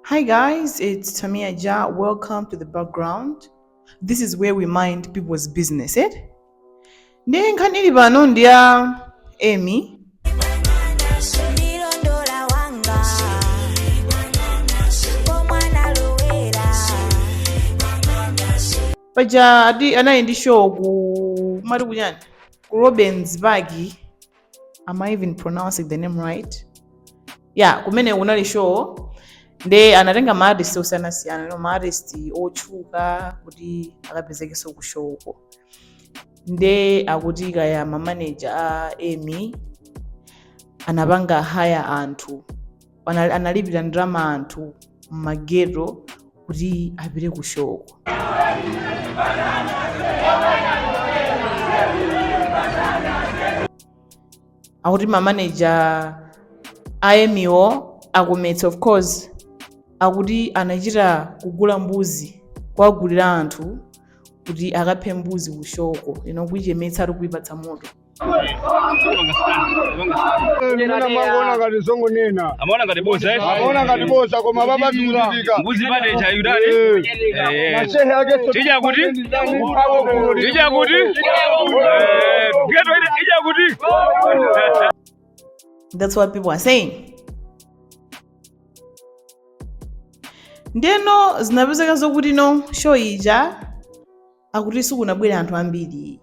Hi guys, it's Tamia Ja. Welcome to the background. This is where we mind people's business, eh? Ndenkanili bano ndya Emmie. Paja anayi ndi show ku mali kunyani ku Robensburg. Am I even pronouncing the name right? Yeah, kumene unali show. Nde anatenga maartist osiyana-siyana, no maartist otchuka kuti akapezekenso ku show uko. Nde akuti kaya manager a Emmie anapanga hire anthu, analipira ndalama anthu m'mageto kuti apite ku show uko. Akuti manager a Emmiewo akumetsa, of course, akuti anachita kugula mbuzi kwagulira anthu kuti akaphe mbuzi ku show uko, kuichemetsa ari kuipatsa moto. Amaona ngati zongo nena. Amaona ngati boza eh? Amaona ngati boza koma baba tuzika. Mbuzi pale cha yudani. Mashehe yake Tija kuti? Tija kuti? Geto ija kuti? That's what people are saying. Ndeno zinapezeka zokuti no show ija akuti sikunabwera anthu ambiri,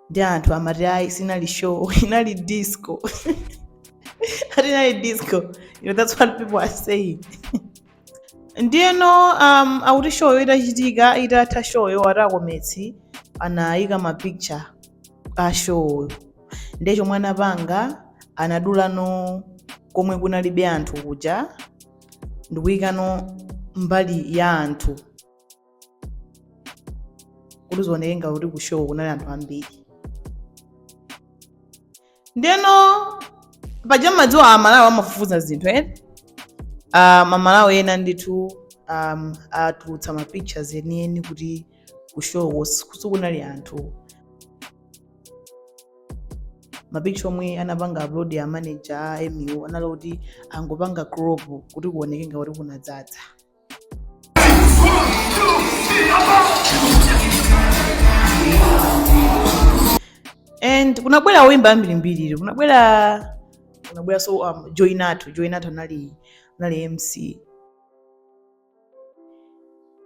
ndi anthu amati ayi sinali show, inali disco. Inali disco. That's what people are saying. Ndeno akuti show yo itachitika, itatha show yo atakometsi anayika mapicture a show. Ndecho mwana panga anadula no komwe kunalibe anthu kuja ndikuyika no mbali ya anthu kuti zioneka kuti ku show kunali anthu ambiri. Ndeno paja madziwa amalawi amafufuza zinthu amalawi ena ndithu atulutsa ma pictures enieni kuti ku show sikunali anthu. Mapicture omwe anapanga upload ya manager a Emmie anali kuti angopanga crop kuti kuoneke ngati kunadzadza. And kunabwera oyimba ambirimbiri, kunabwera so Athu anali MC.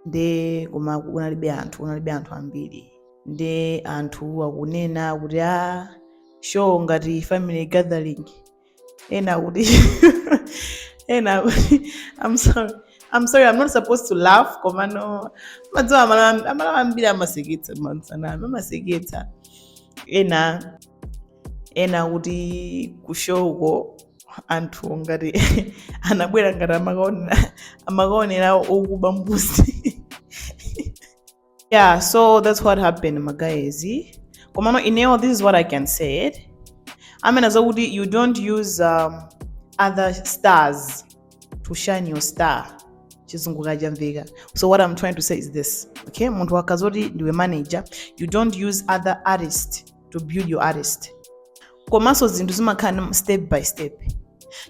Nde koma kunalibe anthu ambiri. Nde anthu akunena kuti show ngati family gathering. I'm sorry, I'm not supposed to laugh. Komano madziwa amalawi ambiri amaseketsa amaseketsa. Ena kuti ku show uko anthu ngati anabwera ngati amakaonera okuba mbuzi. Yeah, so that's what happened, my guys. Komano ineyo, this is what I can say. Zokuti you don't use other stars to shine your star. So what I'm trying to say is this, okay? Muntu wakazoti ndiwe manager, you don't use other artists to build your artist. Komanso zinthu zimakhala step by step.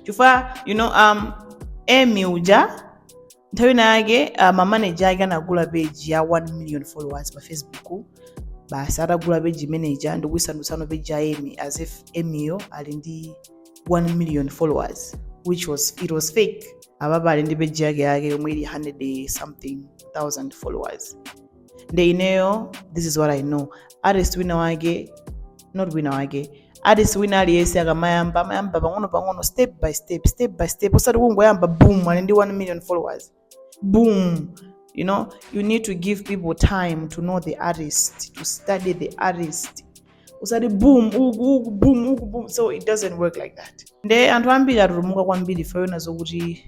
Chifukwa Emmie uja nthawi yake manager ake anagula page ya 1 million followers pa Facebook. Basi atagula page manager ndikuisandusano page ya Emmie as if Emmie ali ndi 1 million followers, which it was fake. Ababa ali ndi page yake yomwe ili 100 something thousand followers. Nde ineyo, this is what I know. Artist wina wake, not wina wake, artist wina aliyese akamayamba pang'ono step by step. Osati kungoyamba boom ali ndi 1 million followers. Boom. You need to give people time to know the artist, to study the artist. Usati boom, boom. So it doesn't work like that. Nde anthu ambiri atulumuka kwambiri fayona zokuti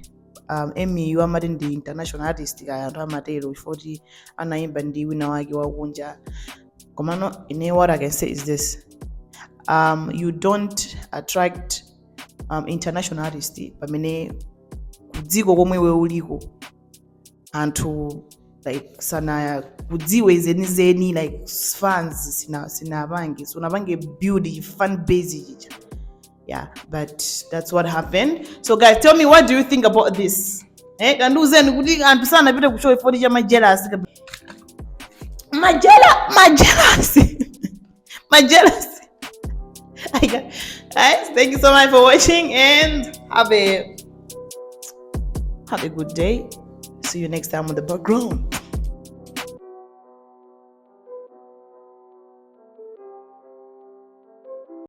Emmie amati ndi international artist kaya anthu amatero ifoti anayimba ndi wina wake wakunja. Komano what I can say is this. You don't attract international artists pamene kudziko komwe we uliko anthu like sana kudziwe zeni like fans sinapange, so unapange build fan base. Yeah, but that's what happened. So guys, tell me, what do you think about this? Kandiuzeni kuti anthu sanapite ku show ifoti cha majealous. Majealous. Guys, thank you so much for watching and have a good day. See you next time on The Background.